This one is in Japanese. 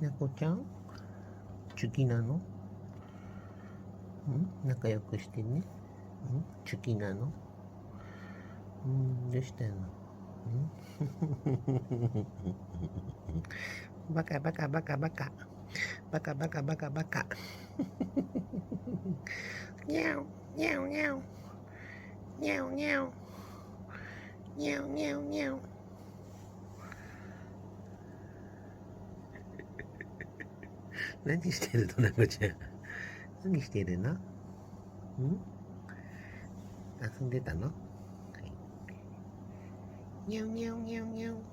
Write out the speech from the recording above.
猫ちゃんチュキなの？仲良くしてね。チュキなの？どうしたの？バカバカバカバカ。バカバカバカバカ。にゃお、にゃおにゃお。にゃおにゃお。にゃおにゃおにゃお。何してるの、猫ちゃん。何してるの？遊んでたの？にゃおにゃおにゃおにゃお。